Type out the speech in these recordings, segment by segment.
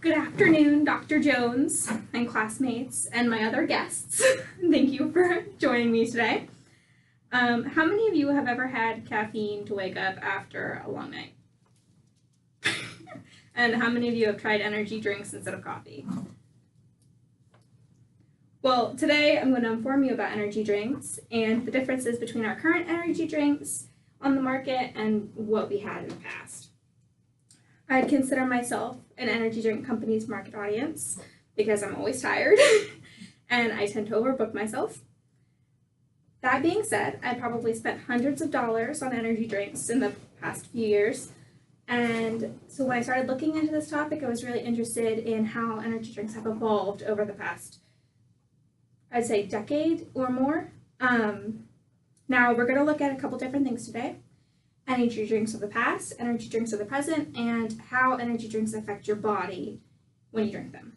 Good afternoon, Dr. Jones and classmates and my other guests. Thank you for joining me today. How many of you have ever had caffeine to wake up after a long night? And how many of you have tried energy drinks instead of coffee? Well, today I'm going to inform you about energy drinks and the differences between our current energy drinks on the market and what we had in the past. I'd consider myself an energy drink company's market audience because I'm always tired and I tend to overbook myself. That being said, I probably spent hundreds of dollars on energy drinks in the past few years. And so when I started looking into this topic, I was really interested in how energy drinks have evolved over the past, I'd say, decade or more. Now we're going to look at a couple different things today. Energy drinks of the past, energy drinks of the present, and how energy drinks affect your body when you drink them.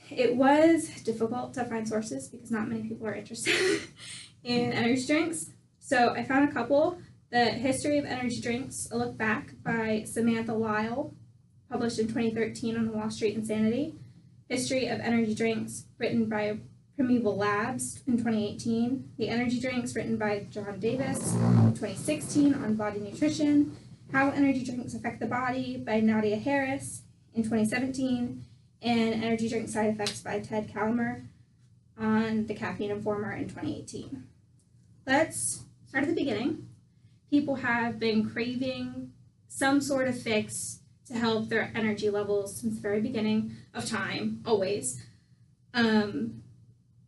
It was difficult to find sources because not many people are interested in energy drinks. So I found a couple. The History of Energy Drinks, a Look Back by Samantha Lyle, published in 2013 on the Wall Street Insanity. History of Energy Drinks, written by Primeval Labs in 2018, The Energy Drinks, written by John Davis in 2016 on Body Nutrition, How Energy Drinks Affect the Body by Nadia Harris in 2017, and Energy Drink Side Effects by Ted Calamer on The Caffeine Informer in 2018. Let's start at the beginning. People have been craving some sort of fix to help their energy levels since the very beginning of time, always.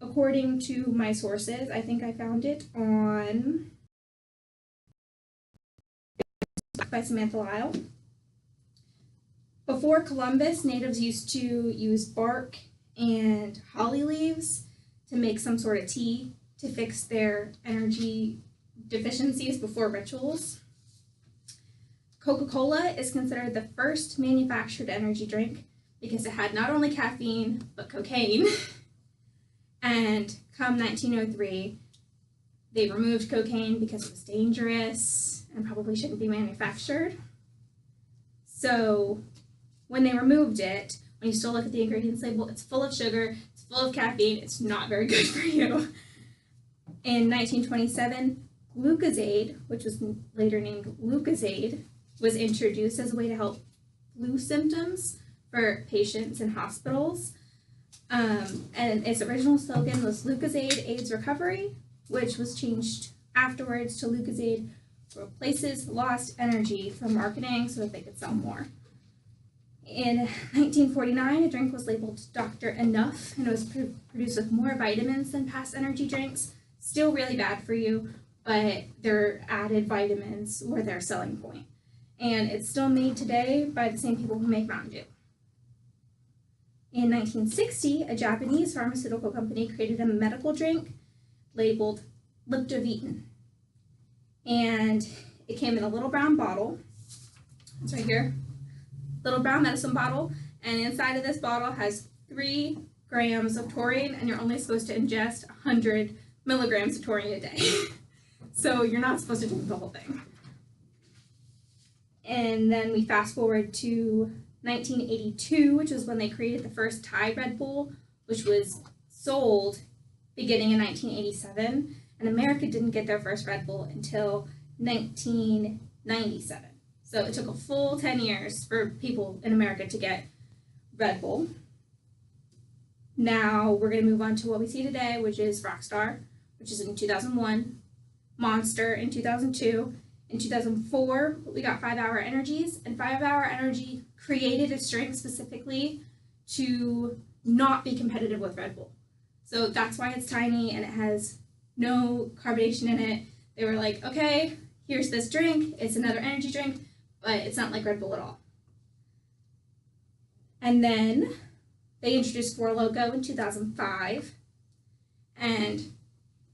According to my sources, I think I found it on by Samantha Lyle. Before Columbus, natives used to use bark and holly leaves to make some sort of tea to fix their energy deficiencies before rituals. Coca-Cola is considered the first manufactured energy drink because it had not only caffeine, but cocaine. And come 1903, they removed cocaine because it was dangerous and probably shouldn't be manufactured. So when they removed it, when you still look at the ingredients label, it's full of sugar, it's full of caffeine, it's not very good for you. In 1927, Lucozade, which was later named Lucozade, was introduced as a way to help flu symptoms for patients in hospitals. And its original slogan was Lucozade AIDS Recovery, which was changed afterwards to Lucozade replaces lost energy for marketing so that they could sell more. In 1949, a drink was labeled Dr. Enough, and it was produced with more vitamins than past energy drinks. Still really bad for you, but their added vitamins were their selling point. And it's still made today by the same people who make Mountain Dew. In 1960, a Japanese pharmaceutical company created a medical drink labeled Liptovitin. And it came in a little brown bottle. It's right here. Little brown medicine bottle. And inside of this bottle has 3 grams of taurine, and you're only supposed to ingest 100 milligrams of taurine a day. So you're not supposed to drink the whole thing. And then we fast forward to 1982, which was when they created the first Thai Red Bull, which was sold beginning in 1987, and America didn't get their first Red Bull until 1997. So it took a full 10 years for people in America to get Red Bull. Now we're going to move on to what we see today, which is Rockstar, which is in 2001, Monster in 2002, in 2004, we got 5 Hour Energies, and 5 Hour Energy created its drink specifically to not be competitive with Red Bull. So that's why it's tiny and it has no carbonation in it. They were like, okay, here's this drink. It's another energy drink, but it's not like Red Bull at all. And then they introduced Four Loko in 2005, and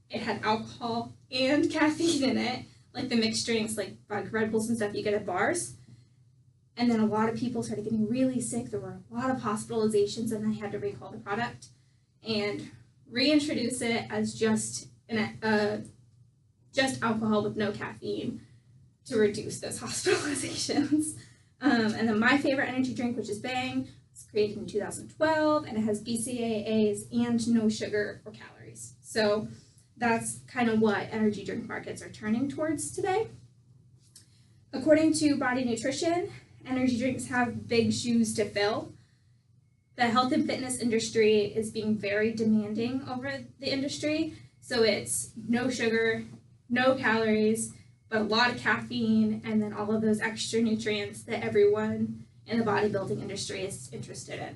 it had alcohol and caffeine in it, like the mixed drinks, like Red Bulls and stuff you get at bars. And then a lot of people started getting really sick. There were a lot of hospitalizations, and they had to recall the product and reintroduce it as just alcohol with no caffeine to reduce those hospitalizations. And then my favorite energy drink, which is Bang, was created in 2012, and it has BCAAs and no sugar or calories. So that's kind of what energy drink markets are turning towards today. According to Body Nutrition, energy drinks have big shoes to fill. The health and fitness industry is being very demanding over the industry. So it's no sugar, no calories, but a lot of caffeine, and then all of those extra nutrients that everyone in the bodybuilding industry is interested in.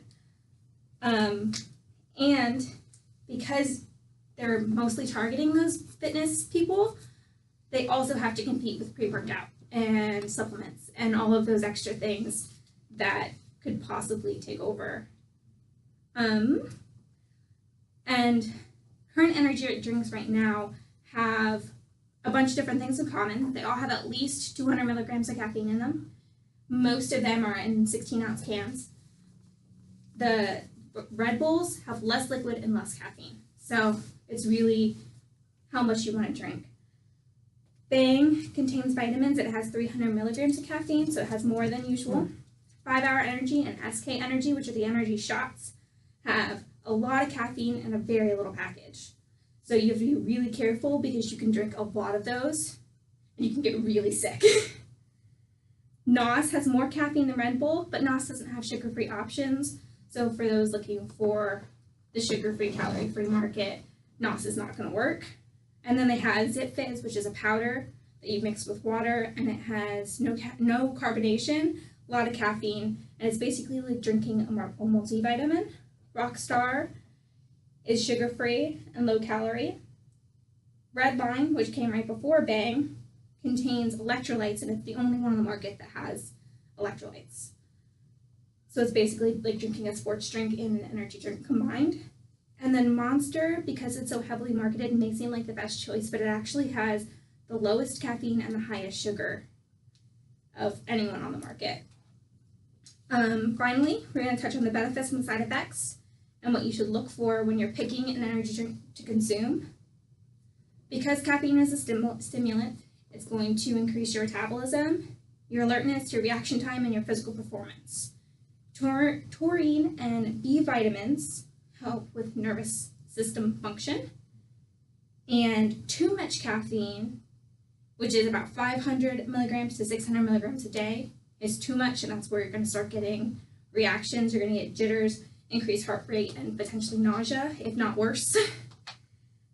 And because they're mostly targeting those fitness people, they also have to compete with pre-workout and supplements and all of those extra things that could possibly take over. And current energy drinks right now have a bunch of different things in common. They all have at least 200 milligrams of caffeine in them. Most of them are in 16-ounce cans. The Red Bulls have less liquid and less caffeine. So it's really how much you want to drink. Bang contains vitamins. It has 300 milligrams of caffeine, so it has more than usual. 5-Hour Energy and SK Energy, which are the energy shots, have a lot of caffeine and a very little package. So you have to be really careful because you can drink a lot of those and you can get really sick. NOS has more caffeine than Red Bull, but NOS doesn't have sugar-free options. So for those looking for the sugar-free, calorie-free market, NOS is not going to work. And then they have Zip Fizz, which is a powder that you mix with water, and it has no carbonation, a lot of caffeine, and it's basically like drinking a multivitamin. Rockstar is sugar-free and low-calorie. Red Line, which came right before Bang, contains electrolytes, and it's the only one on the market that has electrolytes. So it's basically like drinking a sports drink and an energy drink combined. And then Monster, because it's so heavily marketed, may seem like the best choice, but it actually has the lowest caffeine and the highest sugar of anyone on the market. Finally, we're going to touch on the benefits and the side effects and what you should look for when you're picking an energy drink to consume. Because caffeine is a stimulant, it's going to increase your metabolism, your alertness, your reaction time, and your physical performance. Taurine and B vitamins help with nervous system function. And too much caffeine, which is about 500 milligrams to 600 milligrams a day, is too much, and that's where you're going to start getting reactions. You're going to get jitters, increased heart rate, and potentially nausea, if not worse.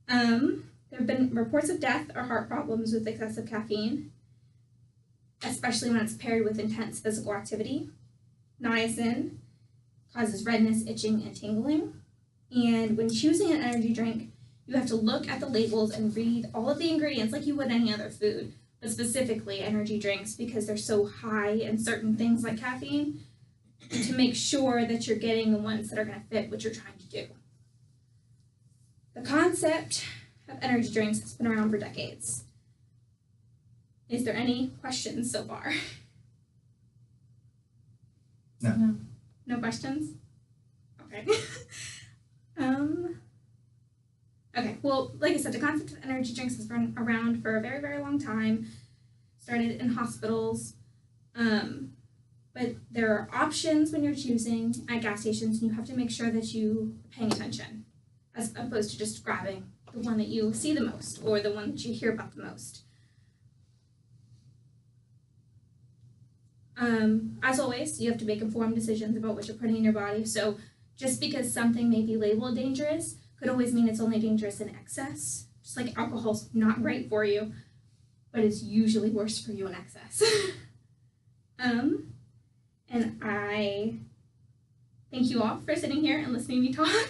There have been reports of death or heart problems with excessive caffeine, especially when it's paired with intense physical activity. Niacin causes redness, itching, and tingling. And when choosing an energy drink, you have to look at the labels and read all of the ingredients like you would any other food, but specifically energy drinks because they're so high in certain things like caffeine, to make sure that you're getting the ones that are going to fit what you're trying to do. The concept of energy drinks has been around for decades. Is there any questions so far? No. No questions? Okay. Okay, well, like I said, the concept of energy drinks has been around for a very, very long time. Started in hospitals. But there are options when you're choosing at gas stations, and you have to make sure that you are paying attention, as opposed to just grabbing the one that you see the most or the one that you hear about the most. As always, you have to make informed decisions about what you're putting in your body. So just because something may be labeled dangerous could always mean it's only dangerous in excess. Just like alcohol's not great for you, but it's usually worse for you in excess. And I thank you all for sitting here and listening to me talk.